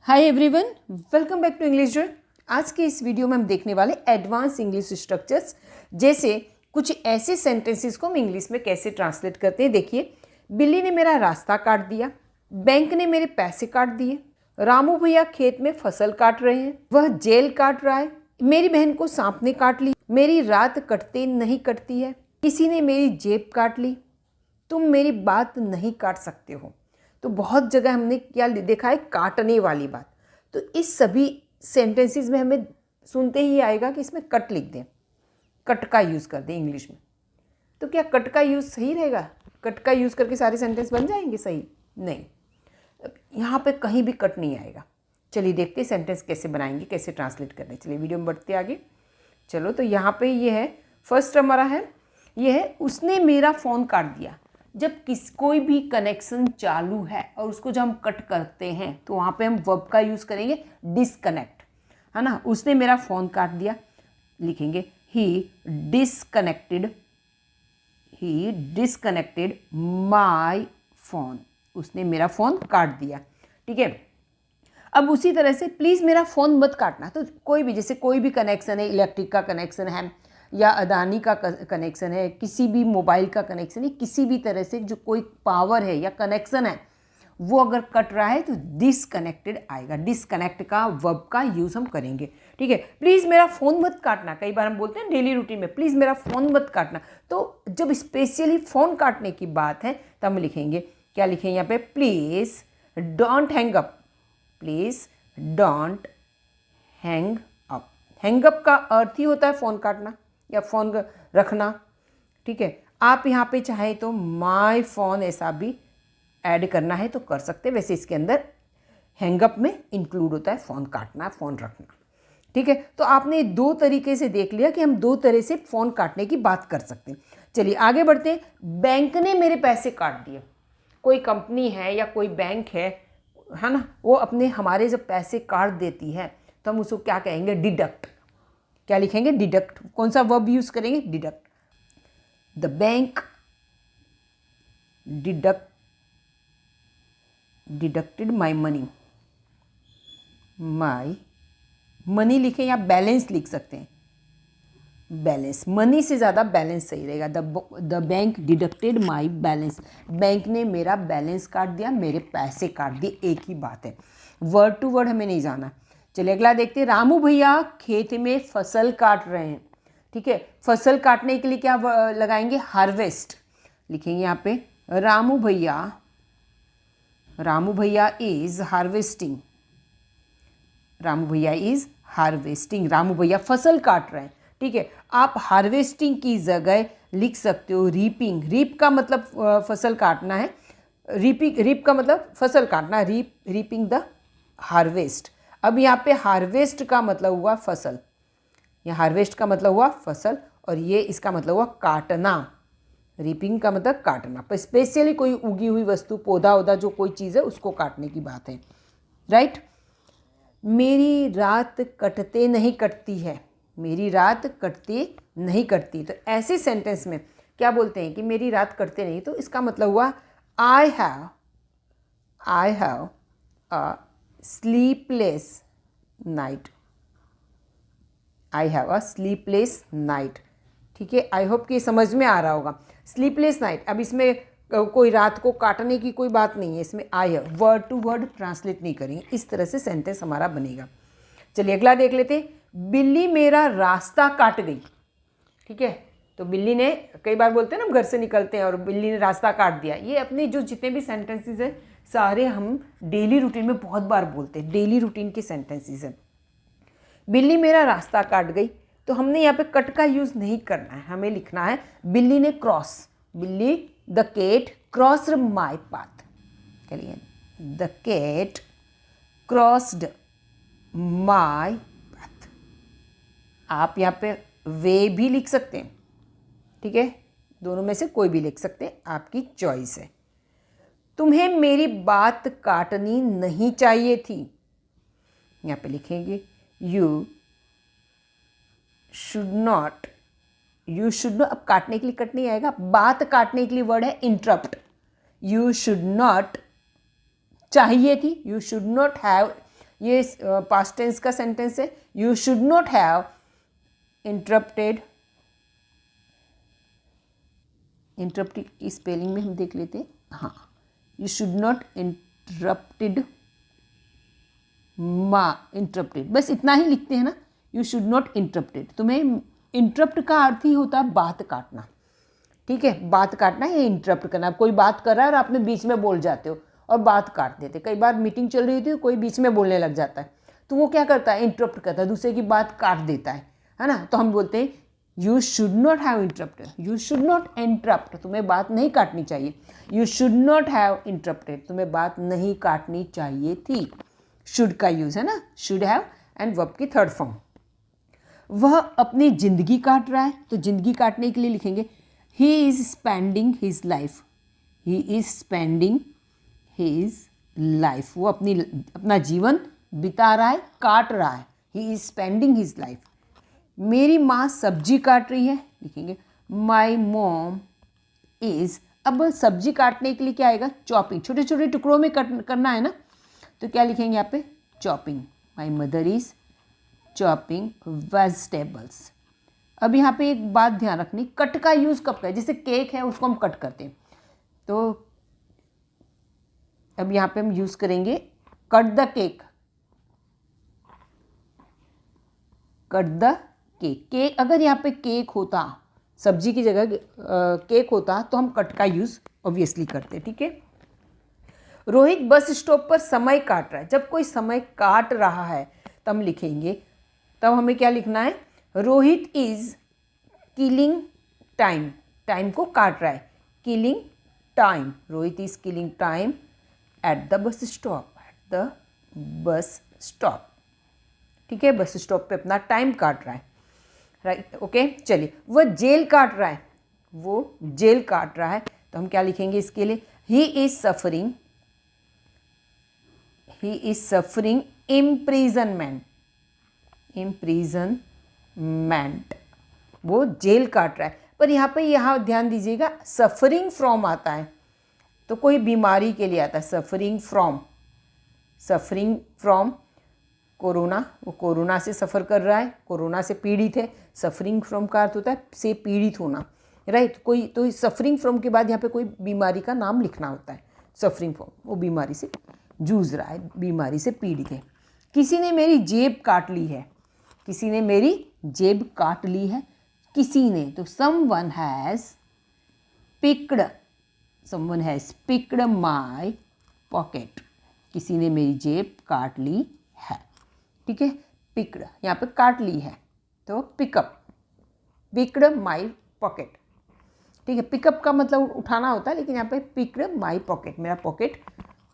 Hi everyone, welcome back to English journal. आज के इस वीडियो में हम देखने वाले एडवांस इंग्लिश स्ट्रक्चर्स, जैसे कुछ ऐसे सेंटेंसेस को हम इंग्लिश में कैसे ट्रांसलेट करते हैं। देखिए, बिल्ली ने मेरा रास्ता काट दिया, बैंक ने मेरे पैसे काट दिए, रामू भैया खेत में फसल काट रहे हैं, वह जेल काट रहा है, मेरी बहन को सांप ने काट ली, मेरी रात कटते नहीं कटती है, किसी ने मेरी जेब काट ली, तुम मेरी बात नहीं काट सकते हो। तो बहुत जगह हमने क्या देखा है, काटने वाली बात। तो इस सभी सेंटेंसेस में हमें सुनते ही आएगा कि इसमें कट लिख दें, कट का यूज़ कर दें इंग्लिश में। तो क्या कट का यूज़ सही रहेगा? कट का यूज़ करके सारे सेंटेंस बन जाएंगे सही? नहीं, यहाँ पे कहीं भी कट नहीं आएगा। चलिए देखते हैं सेंटेंस कैसे बनाएंगे, कैसे ट्रांसलेट करने। चलिए वीडियो में बढ़ते आगे। चलो, तो यहाँ पे ये है, फर्स्ट हमारा है, ये है उसने मेरा फ़ोन काट दिया। जब कोई भी कनेक्शन चालू है और उसको जब हम कट करते हैं तो वहाँ पे हम वर्ब का यूज़ करेंगे डिसकनेक्ट, है ना। उसने मेरा फ़ोन काट दिया, लिखेंगे ही डिसकनेक्टेड माई फ़ोन। उसने मेरा फ़ोन काट दिया, ठीक है। अब उसी तरह से प्लीज़ मेरा फ़ोन मत काटना। तो कोई भी, जैसे कोई भी कनेक्शन है, इलेक्ट्रिक का कनेक्शन है या अदानी का कनेक्शन है, किसी भी मोबाइल का कनेक्शन है, किसी भी तरह से जो कोई पावर है या कनेक्शन है, वो अगर कट रहा है तो डिसकनेक्टेड आएगा। डिसकनेक्ट का वर्ब का यूज़ हम करेंगे, ठीक है। प्लीज़ मेरा फ़ोन मत काटना, कई बार हम बोलते हैं डेली रूटीन में, प्लीज़ मेरा फ़ोन मत काटना। तो जब स्पेशली फ़ोन काटने की बात है तब हम लिखेंगे, क्या लिखेंगे यहाँ पे, please don't hang up, please don't hang up. Hang up का अर्थ ही होता है फ़ोन काटना या फ़ोन रखना, ठीक है। आप यहाँ पे चाहे तो माय फ़ोन ऐसा भी ऐड करना है तो कर सकते हैं। वैसे इसके अंदर हैंगअप में इंक्लूड होता है फ़ोन काटना, फ़ोन रखना, ठीक है। तो आपने दो तरीके से देख लिया कि हम दो तरह से फ़ोन काटने की बात कर सकते हैं। चलिए आगे बढ़ते हैं। बैंक ने मेरे पैसे काट दिए। कोई कंपनी है या कोई बैंक है ना, वो अपने हमारे जब पैसे काट देती है तो हम उसको क्या कहेंगे, डिडक्ट। क्या लिखेंगे, डिडक्ट। कौन सा वर्ब यूज़ करेंगे, deduct. The bank deducted my money लिखें या बैलेंस लिख सकते हैं। बैलेंस, मनी से ज़्यादा बैलेंस सही रहेगा। The bank deducted my balance. Bank ने मेरा बैलेंस काट दिया, मेरे पैसे काट दिए, एक ही बात है। वर्ड टू वर्ड हमें नहीं जाना। चलिए अगला देखते हैं। रामू भैया खेत में फसल काट रहे हैं, ठीक है। फसल काटने के लिए क्या लगाएंगे, हार्वेस्ट लिखेंगे यहाँ पे। रामू भैया इज हार्वेस्टिंग। रामू भैया इज हार्वेस्टिंग। रामू भैया फसल काट रहे हैं, ठीक है। आप हार्वेस्टिंग की जगह लिख सकते हो रीपिंग। रीप का मतलब फसल काटना है, रीप का मतलब फसल काटना, रीपिंग द हार्वेस्ट। अब यहाँ पे हार्वेस्ट का मतलब हुआ फसल, या हार्वेस्ट का मतलब हुआ फसल, और ये इसका मतलब हुआ काटना। रीपिंग का मतलब काटना, पर स्पेशली कोई उगी हुई वस्तु, पौधा जो कोई चीज़ है उसको काटने की बात है, राइट। मेरी रात कटते नहीं कटती है। मेरी रात कटती नहीं कटती। तो ऐसे सेंटेंस में क्या बोलते हैं कि मेरी रात कटते नहीं, तो इसका मतलब हुआ I have a sleepless night. I have a sleepless night, ठीक है। आई होप कि समझ में आ रहा होगा। स्लीपलेस नाइट, अब इसमें कोई रात को काटने की कोई बात नहीं है, इसमें आई है, वर्ड टू वर्ड ट्रांसलेट नहीं करेंगे। इस तरह से सेंटेंस हमारा बनेगा। चलिए अगला देख लेते हैं। बिल्ली मेरा रास्ता काट गई, ठीक है। तो बिल्ली ने, कई बार बोलते हैं ना हम घर से निकलते हैं और बिल्ली ने रास्ता काट दिया। ये अपने जो जितने भी सेंटेंसेस हैं सारे हम डेली रूटीन में बहुत बार बोलते हैं, डेली रूटीन के सेंटेंसेस हैं। बिल्ली मेरा रास्ता काट गई, तो हमने यहाँ पे कट का यूज़ नहीं करना है, हमें लिखना है बिल्ली ने क्रॉस, बिल्ली the cat crossed my path. चलिए, the cat crossed my path. आप यहाँ पे वे भी लिख सकते हैं, ठीक है। दोनों में से कोई भी लिख सकते हैं, आपकी चॉइस है। तुम्हें मेरी बात काटनी नहीं चाहिए थी। यहाँ पे लिखेंगे यू शुड नॉट। अब काटने के लिए कट नहीं आएगा, बात काटने के लिए वर्ड है इंटरप्ट। यू शुड नॉट चाहिए थी, यू शुड नॉट हैव ये पास्ट टेंस का सेंटेंस है। You should not have interrupted, interrupted की स्पेलिंग में हम देख लेते हैं। हाँ, you should not interrupted interrupted, बस इतना ही लिखते हैं ना, यू शुड नॉट इंटरप्टेड। तुम्हें इंटरप्ट का अर्थ ही होता है बात काटना, ठीक है, बात काटना या इंटरप्ट करना। कोई बात कर रहा है और आपने बीच में बोल जाते हो और बात काट देते। कई बार मीटिंग चल रही होती है, कोई बीच में बोलने लग जाता है, तो वो क्या करता है, इंटरप्ट करता है, दूसरे की बात काट देता है ना। तो हम बोलते हैं you should not have interrupted, you should not interrupt, तुम्हें बात नहीं काटनी चाहिए। You should not have interrupted, तुम्हें बात नहीं काटनी चाहिए थी। शुड का यूज़ है ना, शुड हैव एंड वर्ब की थर्ड फॉर्म। वह अपनी ज़िंदगी काट रहा है, तो ज़िंदगी काटने के लिए लिखेंगे he is spending his life, he is spending his life, वो अपना जीवन बिता रहा है, काट रहा है, he is spending his life. मेरी माँ सब्जी काट रही है, लिखेंगे माई मॉम इज़। अब सब्जी काटने के लिए क्या आएगा, चॉपिंग, छोटे छोटे टुकड़ों में करना है ना, तो क्या लिखेंगे यहाँ पे, chopping. My mother is chopping vegetables. अब यहाँ पे एक बात ध्यान रखनी, कट का यूज़ कब का है, जैसे केक है उसको हम कट करते हैं, तो अब यहाँ पे हम यूज़ करेंगे cut the cake, cut the cake. Cake अगर यहाँ पे केक होता, सब्जी की जगह केक होता, तो हम कट का यूज़ ऑब्वियसली करते, ठीक है। रोहित बस स्टॉप पर समय काट रहा है, जब कोई समय काट रहा है तब हम लिखेंगे, तब हमें क्या लिखना है, Rohit is killing time, time को काट रहा है, killing time, Rohit is killing time at the bus stop, at the bus stop, ठीक है, बस स्टॉप पे अपना टाइम काट रहा है, राइट, ओके। चलिए, वह जेल काट रहा है, वो जेल काट रहा है, तो हम क्या लिखेंगे इसके लिए, he is suffering, he is suffering imprisonment, imprisonment, वो जेल काट रहा है। पर यहाँ ध्यान दीजिएगा, सफरिंग फ्रॉम आता है, तो कोई बीमारी के लिए आता है, suffering from, suffering from corona, वो कोरोना से सफ़र कर रहा है, कोरोना से पीड़ित है। सफरिंग फ्रॉम का अर्थ होता है से पीड़ित होना, राइट। कोई तो सफरिंग फ्रॉम के बाद यहाँ पे कोई बीमारी का नाम लिखना होता है, सफरिंग फ्रॉम, वो बीमारी से जूझ रहा है, बीमारी से पीड़ित है। किसी ने मेरी जेब काट ली है, किसी ने मेरी जेब काट ली है, किसी ने, तो someone has picked, someone has picked my pocket, किसी ने मेरी जेब काट ली है, ठीक है। पिक्ड यहाँ पे काट ली है, तो पिकअप, पिक्ड माई पॉकेट, ठीक है। पिकअप का मतलब उठाना होता है, लेकिन यहाँ पे पिक्ड माई पॉकेट, मेरा पॉकेट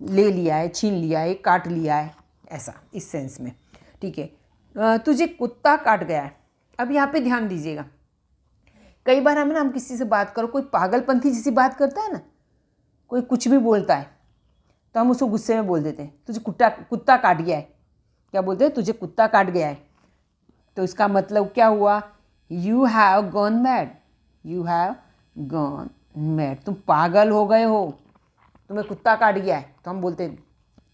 ले लिया है, छीन लिया है, काट लिया है, ऐसा, इस सेंस में, ठीक है। तुझे कुत्ता काट गया है। अब यहाँ पे ध्यान दीजिएगा, कई बार हम किसी से बात करो, कोई पागलपंथी जैसी बात करता है ना, कोई कुछ भी बोलता है, तो हम उसको गुस्से में बोल देते हैं तुझे कुत्ता काट गया है। क्या बोलते हैं, तुझे कुत्ता काट गया है, तो इसका मतलब क्या हुआ, you have gone mad, you have gone mad, तुम पागल हो गए हो, तुम्हें कुत्ता काट गया है, तो हम बोलते हैं,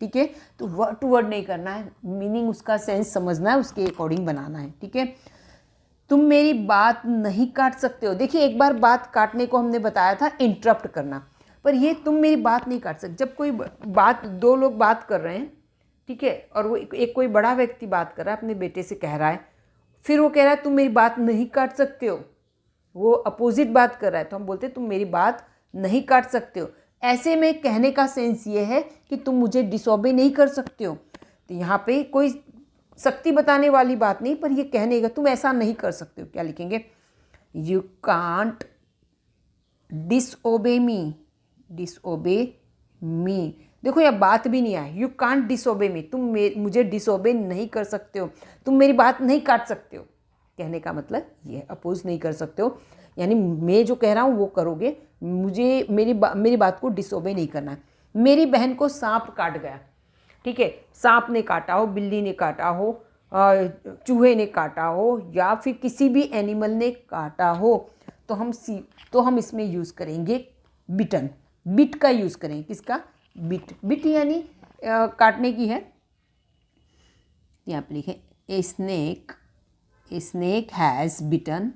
ठीक है। तो वर्ड टू वर्ड नहीं करना है, मीनिंग उसका सेंस समझना है, उसके अकॉर्डिंग बनाना है, ठीक है। तुम मेरी बात नहीं काट सकते हो। देखिए, एक बार बात काटने को हमने बताया था इंटरप्ट करना, पर ये तुम मेरी बात नहीं काट सकते। जब कोई बात, दो लोग बात कर रहे हैं, ठीक है, और वो एक कोई बड़ा व्यक्ति बात कर रहा है, अपने बेटे से कह रहा है, फिर वो कह रहा है तुम मेरी बात नहीं काट सकते हो, वो अपोजिट बात कर रहा है, तो हम बोलते हैं तुम मेरी बात नहीं काट सकते हो। ऐसे में कहने का सेंस ये है कि तुम मुझे डिसओबे नहीं कर सकते हो। तो यहाँ पे कोई सख्ती बताने वाली बात नहीं, पर ये कहने का तुम ऐसा नहीं कर सकते हो। क्या लिखेंगे, you can't disobey me, disobey me. देखो यह बात भी नहीं है, यू कांट डिसओबे मी, तुम मुझे डिसओबे नहीं कर सकते हो, तुम मेरी बात नहीं काट सकते हो। कहने का मतलब ये, अपोज नहीं कर सकते हो, यानी मैं जो कह रहा हूँ वो करोगे, मुझे मेरी बात को डिसओबे नहीं करना है। मेरी बहन को सांप काट गया, ठीक है, सांप ने काटा हो, बिल्ली ने काटा हो, चूहे ने काटा हो, या फिर किसी भी एनिमल ने काटा हो, तो हम इसमें यूज़ करेंगे बिटन, बिट का यूज़ करेंगे। किसका, बिट, बिट यानी काटने की है, यहाँ पे लिखें a snake has bitten,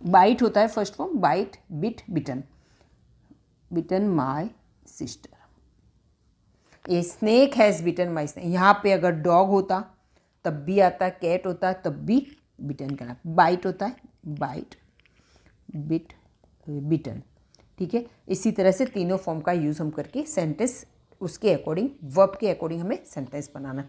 bite होता है first form, bite, bit, bitten, bitten my sister. A snake has bitten my snake, यहाँ पे अगर डॉग होता तब भी आता, कैट होता तब भी बिटन का, बाइट होता है, बाइट, बिट, बिटन। ठीक है, इसी तरह से तीनों फॉर्म का यूज़ हम करके सेंटेंस उसके अकॉर्डिंग, वर्ब के अकॉर्डिंग हमें सेंटेंस बनाना।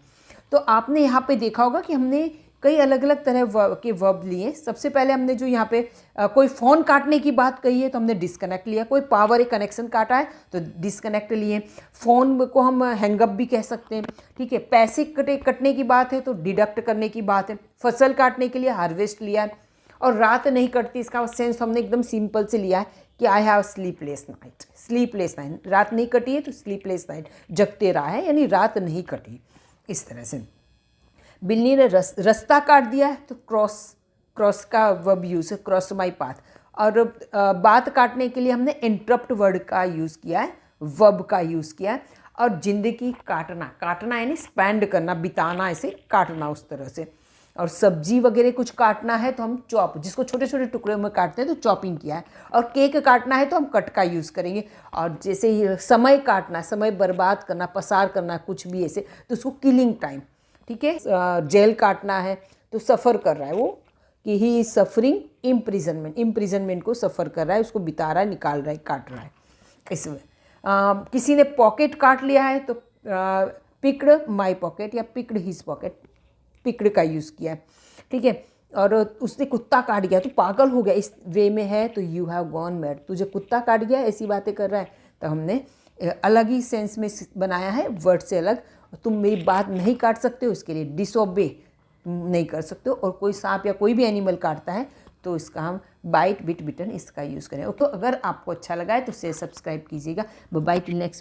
तो आपने यहाँ पे देखा होगा कि हमने कई अलग अलग तरह के वर्ब लिए। सबसे पहले हमने जो यहाँ पे कोई फ़ोन काटने की बात कही है तो हमने डिस्कनेक्ट लिया, कोई पावर एक कनेक्शन काटा है तो डिस्कनेक्ट लिए, फ़ोन को हम हैंगअप भी कह सकते हैं। ठीक है, पैसे कटने की बात है तो डिडक्ट करने की बात है, फसल काटने के लिए हार्वेस्ट लिया है, और रात नहीं कटती इसका सेंस हमने एकदम सिंपल से लिया है कि I have sleepless night, sleepless night, रात नहीं कटी है तो स्लीपलेस नाइट, जगते रहा है यानी रात नहीं कटी। इस तरह से बिल्ली ने रास्ता काट दिया है तो क्रॉस का वर्ब यूज़ है, क्रॉस माई पाथ। और बात काटने के लिए हमने इंटरप्ट वर्ड का यूज़ किया है, वर्ब का यूज़ किया है। और ज़िंदगी काटना यानी स्पेंड करना, बिताना, ऐसे काटना उस तरह से। और सब्जी वगैरह कुछ काटना है तो हम चॉप, जिसको छोटे छोटे टुकड़े में काटते हैं तो चॉपिंग किया है। और केक काटना है तो हम कट का यूज़ करेंगे। और जैसे समय काटना, समय बर्बाद करना, पसार करना कुछ भी ऐसे, तो उसको किलिंग टाइम। ठीक है, जेल काटना है तो सफ़र कर रहा है वो, कि ही इज़ सफरिंग इम्प्रिजनमेंट को सफ़र कर रहा है, उसको बिता रहा है, निकाल रहा है, काट रहा है। इसमें किसी ने पॉकेट काट लिया है तो पिक्ड माई पॉकेट या पिक्ड हिज पॉकेट, पिक्ड का यूज़ किया है। ठीक है, और उसने कुत्ता काट गया तो पागल हो गया, इस वे में है तो यू हैव गॉन मैड, तुझे कुत्ता काट गया, ऐसी बातें कर रहा है। तो हमने अलग ही सेंस में बनाया है, वर्ड से अलग। तुम मेरी बात नहीं काट सकते हो, इसके लिए डिसओबे नहीं कर सकते हो। और कोई सांप या कोई भी एनिमल काटता है तो इसका हम बाइट, बिट, बिटन इसका यूज़ करें। तो अगर आपको अच्छा लगा है तो शेयर सब्सक्राइब कीजिएगा। Bye till next.